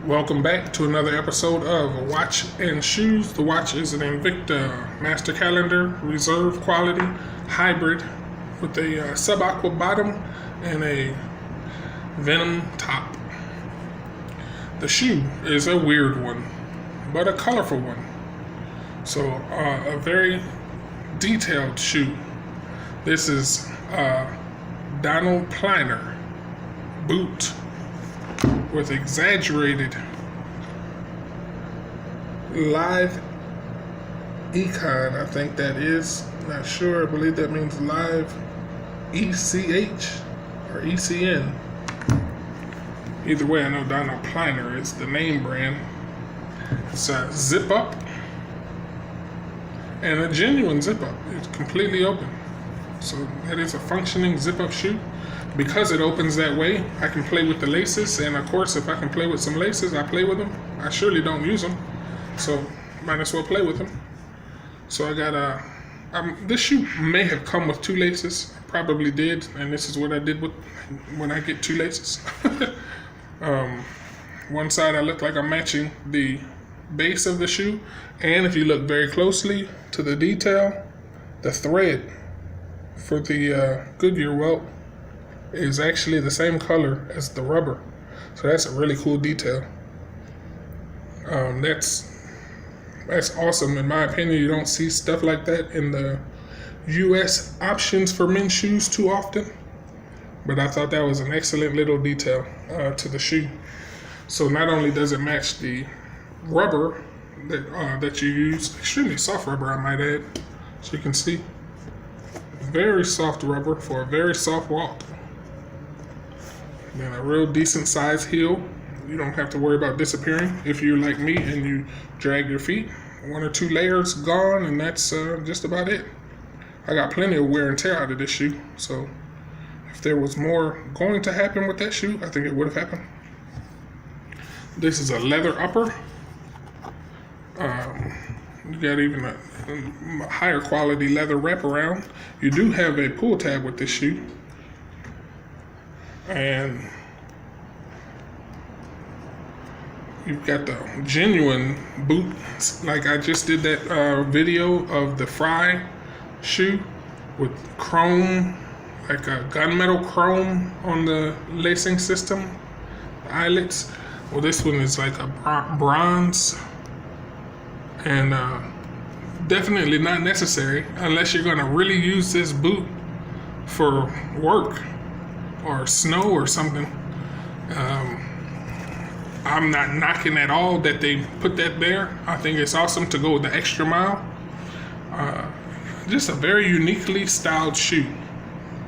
Welcome back to another episode of Watch and Shoes. The watch is an Invicta Master Calendar Reserve Quality Hybrid with a sub-aqua bottom and a Venom top. The shoe is a weird one, but a colorful one. So a very detailed shoe. This is Donald Pliner boot with exaggerated live econ, I think that is. Not sure. I believe that means live ECH or ECN. Either way, I know Donald Pliner is the name brand. It's a zip up and a genuine zip up. It's completely open. So that is a functioning zip up shoe. Because it opens that way, I can play with the laces, and of course, if I can play with some laces, I play with them. I surely don't use them, so might as well play with them. So I got this shoe may have come with two laces, probably did, and this is what I did with when I get two laces. One side I look like I'm matching the base of the shoe, and if you look very closely to the detail, the thread for the Goodyear welt is actually the same color as the rubber. So that's a really cool detail. That's awesome. In my opinion, you don't see stuff like that in the US options for men's shoes too often. But I thought that was an excellent little detail to the shoe. So not only does it match the rubber that you use, extremely soft rubber I might add, so you can see. Very soft rubber for a very soft walk. Then a real decent size heel. You don't have to worry about disappearing if you're like me and you drag your feet. One or two layers gone, and that's just about it. I got plenty of wear and tear out of this shoe, so if there was more going to happen with that shoe, I think it would have happened. This is a leather upper. You got even a higher quality leather wraparound. You do have a pull tab with this shoe. And you've got the genuine boot, like I just did that video of the Fry shoe with chrome, like a gunmetal chrome on the lacing system, the eyelets. Well, this one is like a bronze, and definitely not necessary unless you're gonna really use this boot for work or snow or something. I'm not knocking at all that they put that there. I think it's awesome to go the extra mile. Just a very uniquely styled shoe.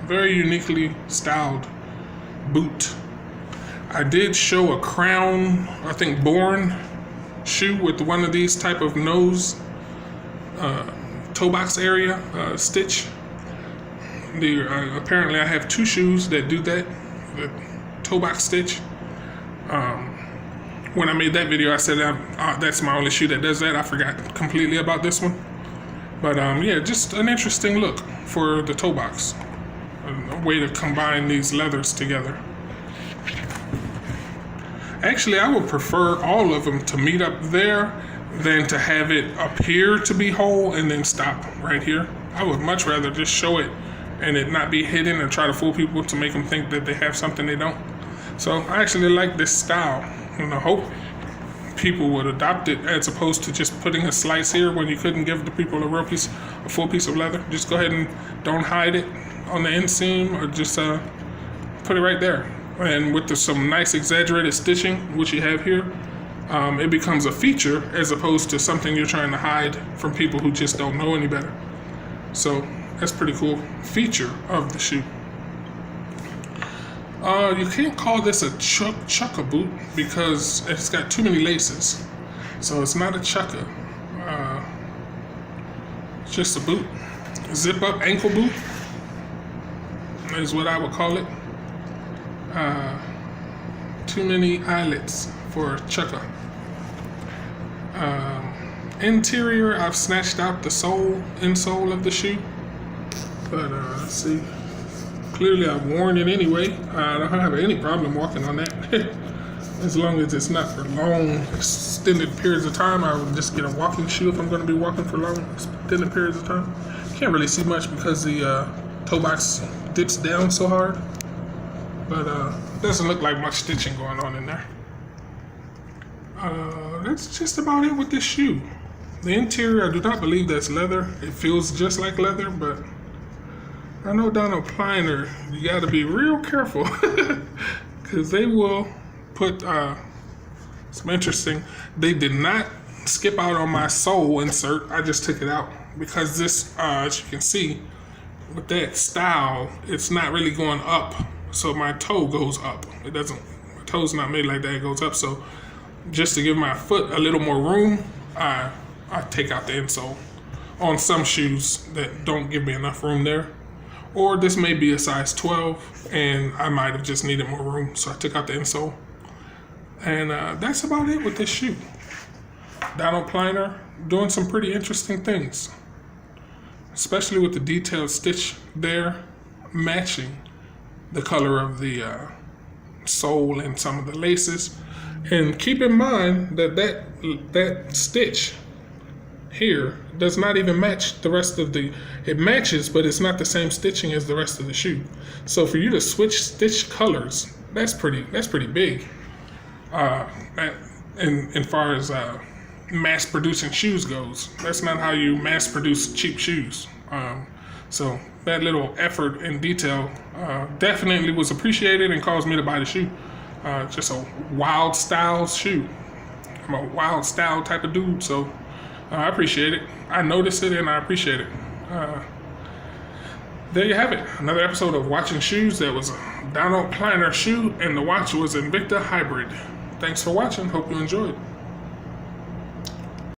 Very uniquely styled boot. I did show a Crown, I think Born shoe with one of these type of nose toe box area stitch. Apparently I have two shoes that do that, the toe box stitch. When I made that video, I said that's my only shoe that does that. I forgot completely about this one. But yeah, just an interesting look for the toe box. A way to combine these leathers together. Actually, I would prefer all of them to meet up there than to have it appear to be whole and then stop right here. I would much rather just show it and it not be hidden and try to fool people to make them think that they have something they don't. So I actually like this style, and I hope people would adopt it as opposed to just putting a slice here when you couldn't give the people a full piece of leather. Just go ahead and don't hide it on the inseam, or just put it right there. And with some nice exaggerated stitching, which you have here, it becomes a feature as opposed to something you're trying to hide from people who just don't know any better. So that's a pretty cool feature of the shoe. You can't call this a chukka boot because it's got too many laces. So it's not a chukka. It's just a boot. Zip up ankle boot is what I would call it. Too many eyelets for chukka. Interior, I've snatched out the insole of the shoe. But let's see. Clearly I've worn it anyway. I don't have any problem walking on that. as long as it's not for long, extended periods of time. I would just get a walking shoe if I'm going to be walking for long, extended periods of time. Can't really see much because the toe box dips down so hard, but doesn't look like much stitching going on in there. That's just about it with this shoe. The interior, I do not believe that's leather. It feels just like leather, but I know down on Pliner, you got to be real careful because they will put some interesting. They did not skip out on my sole insert. I just took it out because this, as you can see, with that style, it's not really going up. So my toe goes up. It doesn't. My toe's not made like that. It goes up. So just to give my foot a little more room, I take out the insole on some shoes that don't give me enough room there. Or this may be a size 12 and I might have just needed more room, so I took out the insole. And that's about it with this shoe. Down on Pliner, doing some pretty interesting things, especially with the detailed stitch there, matching the color of the sole and some of the laces. And keep in mind that that stitch here does not even match the rest of the, it matches, but it's not the same stitching as the rest of the shoe. So for you to switch stitch colors, that's pretty big. In far as mass producing shoes goes, that's not how you mass produce cheap shoes. So that little effort and detail definitely was appreciated and caused me to buy the shoe. Just a wild style shoe. I'm a wild style type of dude, so I appreciate it. I notice it and I appreciate it. There you have it. Another episode of Watching Shoes. That was a down on Pliner shoe, and the watch was Invicta Hybrid. Thanks for watching. Hope you enjoyed.